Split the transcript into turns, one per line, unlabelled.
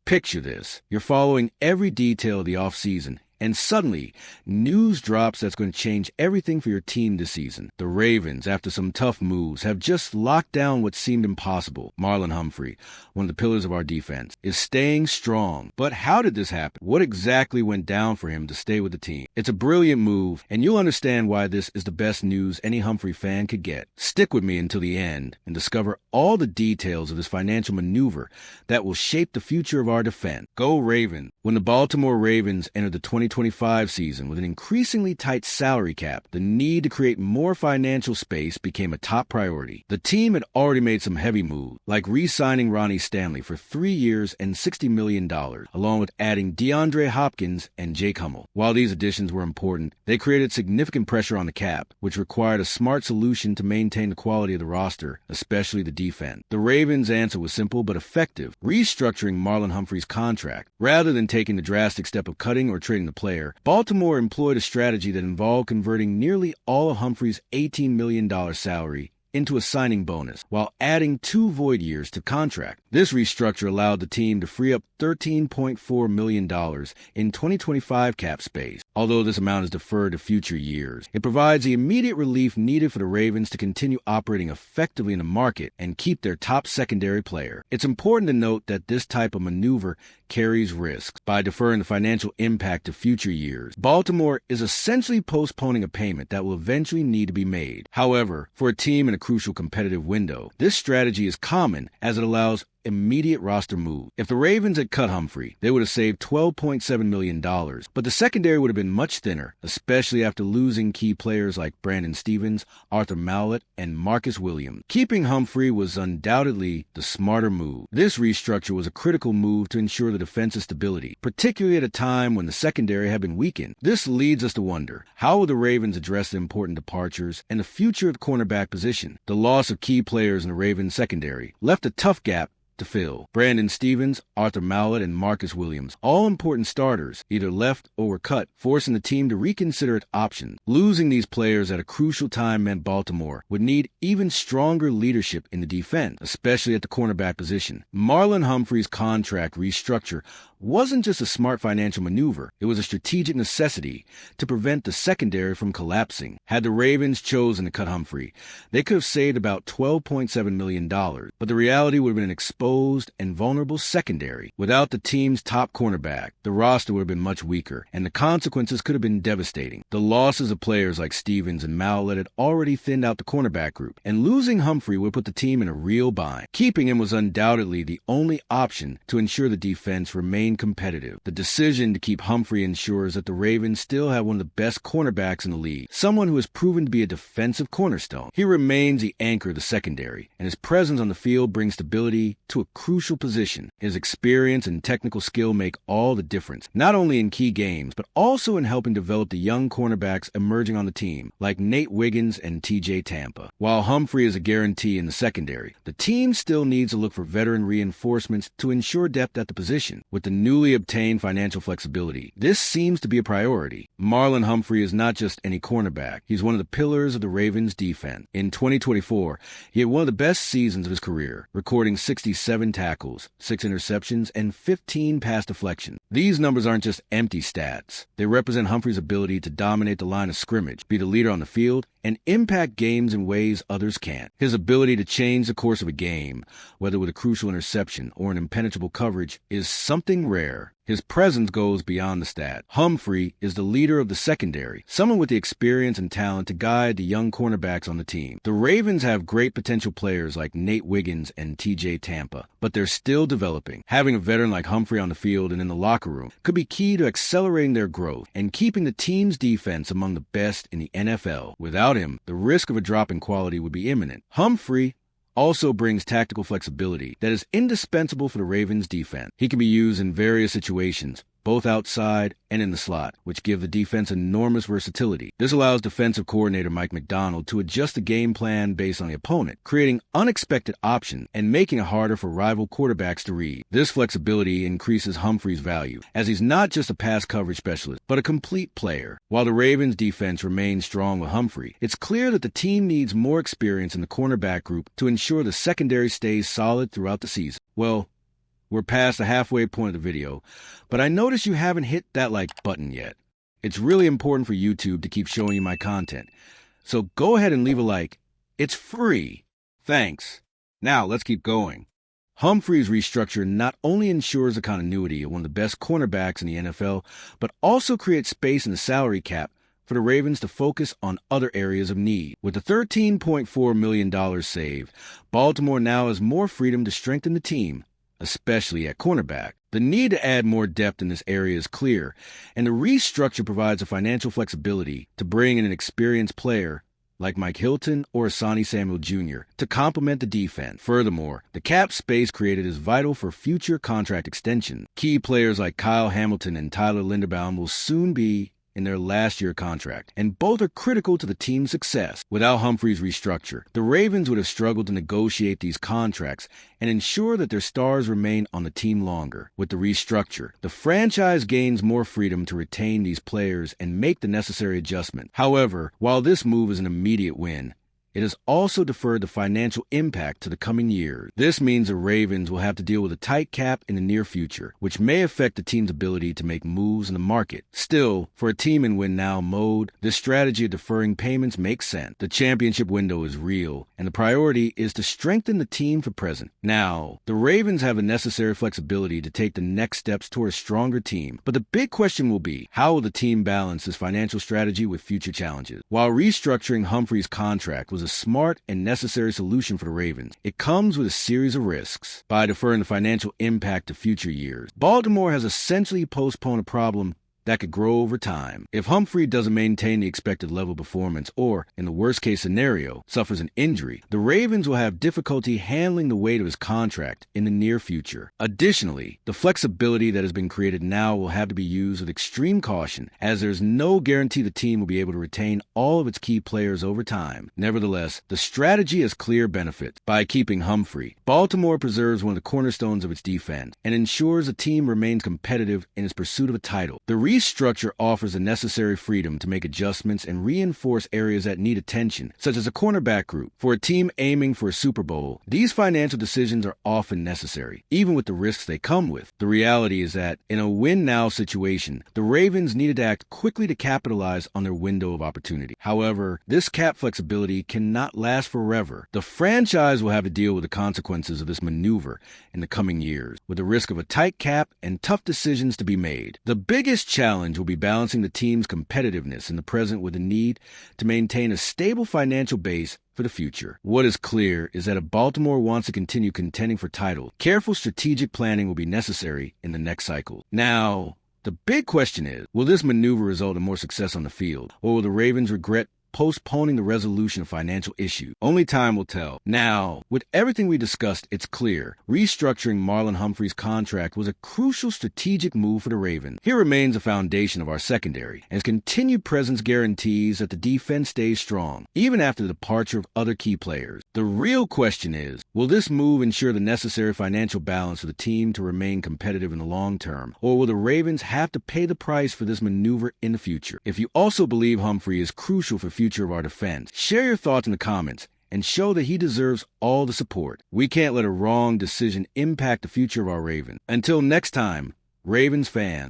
Picture this. You're following every detail of the offseason, and suddenly, news drops that's going to change everything for your team this season. The Ravens, after some tough moves, have just locked down what seemed impossible. Marlon Humphrey, one of the pillars of our defense, is staying strong. But how did this happen? What exactly went down for him to stay with the team? It's a brilliant move, and you'll understand why this is the best news any Humphrey fan could get. Stick with me until the end and discover all the details of this financial maneuver that will shape the future of our defense. Go Ravens! When the Baltimore Ravens entered the 2025 season with an increasingly tight salary cap, the need to create more financial space became a top priority. The team had already made some heavy moves, like re-signing Ronnie Stanley for 3 years and $60 million, along with adding DeAndre Hopkins and Jake Hummel. While these additions were important, they created significant pressure on the cap, which required a smart solution to maintain the quality of the roster, especially the defense. The Ravens' answer was simple but effective, restructuring Marlon Humphrey's contract. Rather than taking the drastic step of cutting or trading the player, Baltimore employed a strategy that involved converting nearly all of Humphrey's $18 million salary into a signing bonus, while adding 2 void years to contract. This restructure allowed the team to free up $13.4 million in 2025 cap space. Although this amount is deferred to future years, it provides the immediate relief needed for the Ravens to continue operating effectively in the market and keep their top secondary player. It's important to note that this type of maneuver carries risks. By deferring the financial impact to future years, Baltimore is essentially postponing a payment that will eventually need to be made. However, for a team in a crucial competitive window, this strategy is common as it allows immediate roster move. If the Ravens had cut Humphrey, they would have saved $12.7 million, but the secondary would have been much thinner, especially after losing key players like Brandon Stevens, Arthur Mallett, and Marcus Williams. Keeping Humphrey was undoubtedly the smarter move. This restructure was a critical move to ensure the defensive stability, particularly at a time when the secondary had been weakened. This leads us to wonder, how will the Ravens address the important departures and the future of the cornerback position? The loss of key players in the Ravens secondary left a tough gap to fill. Brandon Stevens, Arthur Mallett, and Marcus Williams, all important starters, either left or were cut, forcing the team to reconsider its options. Losing these players at a crucial time meant Baltimore would need even stronger leadership in the defense, especially at the cornerback position. Marlon Humphrey's contract restructure wasn't just a smart financial maneuver, it was a strategic necessity to prevent the secondary from collapsing. Had the Ravens chosen to cut Humphrey, they could have saved about $12.7 million, but the reality would have been an exposed and vulnerable secondary. Without the team's top cornerback, the roster would have been much weaker, and the consequences could have been devastating. The losses of players like Stevens and Mallett had already thinned out the cornerback group, and losing Humphrey would put the team in a real bind. Keeping him was undoubtedly the only option to ensure the defense remained competitive. The decision to keep Humphrey ensures that the Ravens still have one of the best cornerbacks in the league, someone who has proven to be a defensive cornerstone. He remains the anchor of the secondary, and his presence on the field brings stability to a crucial position. His experience and technical skill make all the difference, not only in key games, but also in helping develop the young cornerbacks emerging on the team, like Nate Wiggins and TJ Tampa. While Humphrey is a guarantee in the secondary, the team still needs to look for veteran reinforcements to ensure depth at the position. With the newly obtained financial flexibility, this seems to be a priority. Marlon Humphrey is not just any cornerback. He's one of the pillars of the Ravens' defense. In 2024, he had one of the best seasons of his career, recording 67 tackles, 6 interceptions, and 15 pass deflections. These numbers aren't just empty stats. They represent Humphrey's ability to dominate the line of scrimmage, be the leader on the field, and impact games in ways others can't. His ability to change the course of a game, whether with a crucial interception or an impenetrable coverage, is something rare. His presence goes beyond the stat. Humphrey is the leader of the secondary, someone with the experience and talent to guide the young cornerbacks on the team. The Ravens have great potential players like Nate Wiggins and TJ Tampa, but they're still developing. Having a veteran like Humphrey on the field and in the locker room could be key to accelerating their growth and keeping the team's defense among the best in the NFL. Without him, the risk of a drop in quality would be imminent. Humphrey also brings tactical flexibility that is indispensable for the Ravens' defense. He can be used in various situations, both outside and in the slot, which give the defense enormous versatility. This allows defensive coordinator Mike Macdonald to adjust the game plan based on the opponent, creating unexpected options and making it harder for rival quarterbacks to read. This flexibility increases Humphrey's value, as he's not just a pass coverage specialist, but a complete player. While the Ravens' defense remains strong with Humphrey, it's clear that the team needs more experience in the cornerback group to ensure the secondary stays solid throughout the season. Well, We're past the halfway point of the video, but I notice you haven't hit that like button yet. It's really important for YouTube to keep showing you my content. So go ahead and leave a like. It's free. Thanks. Now let's keep going. Humphrey's restructure not only ensures the continuity of one of the best cornerbacks in the NFL, but also creates space in the salary cap for the Ravens to focus on other areas of need. With the $13.4 million saved, Baltimore now has more freedom to strengthen the team, especially at cornerback. The need to add more depth in this area is clear, and the restructure provides the financial flexibility to bring in an experienced player like Mike Hilton or Asante Samuel Jr. to complement the defense. Furthermore, the cap space created is vital for future contract extension. Key players like Kyle Hamilton and Tyler Linderbaum will soon be in their last year contract, and both are critical to the team's success. Without Humphrey's restructure, the Ravens would have struggled to negotiate these contracts and ensure that their stars remain on the team longer. With the restructure, the franchise gains more freedom to retain these players and make the necessary adjustment. However, while this move is an immediate win, it has also deferred the financial impact to the coming years. This means the Ravens will have to deal with a tight cap in the near future, which may affect the team's ability to make moves in the market. Still, for a team in win-now mode, this strategy of deferring payments makes sense. The championship window is real, and the priority is to strengthen the team for present. Now, the Ravens have the necessary flexibility to take the next steps toward a stronger team, but the big question will be, how will the team balance this financial strategy with future challenges? While restructuring Humphrey's contract was a smart and necessary solution for the Ravens, it comes with a series of risks. By deferring the financial impact to future years, Baltimore has essentially postponed a problem that could grow over time. If Humphrey doesn't maintain the expected level of performance or, in the worst-case scenario, suffers an injury, the Ravens will have difficulty handling the weight of his contract in the near future. Additionally, the flexibility that has been created now will have to be used with extreme caution, as there's no guarantee the team will be able to retain all of its key players over time. Nevertheless, the strategy has clear benefits. By keeping Humphrey, Baltimore preserves one of the cornerstones of its defense and ensures the team remains competitive in its pursuit of a title. The restructure offers the necessary freedom to make adjustments and reinforce areas that need attention, such as a cornerback group. For a team aiming for a Super Bowl, these financial decisions are often necessary, even with the risks they come with. The reality is that, in a win-now situation, the Ravens needed to act quickly to capitalize on their window of opportunity. However, this cap flexibility cannot last forever. The franchise will have to deal with the consequences of this maneuver in the coming years, with the risk of a tight cap and tough decisions to be made. The biggest challenge will be balancing the team's competitiveness in the present with the need to maintain a stable financial base for the future. What is clear is that if Baltimore wants to continue contending for titles, careful strategic planning will be necessary in the next cycle. Now, the big question is, will this maneuver result in more success on the field, or will the Ravens regret postponing the resolution of financial issues? Only time will tell. Now, with everything we discussed, it's clear restructuring Marlon Humphrey's contract was a crucial strategic move for the Ravens. Here remains the foundation of our secondary, and its continued presence guarantees that the defense stays strong, even after the departure of other key players. The real question is, will this move ensure the necessary financial balance for the team to remain competitive in the long term, or will the Ravens have to pay the price for this maneuver in the future? If you also believe Humphrey is crucial for future of our defense, share your thoughts in the comments and show that he deserves all the support. We can't let a wrong decision impact the future of our Ravens. Until next time, Ravens fans.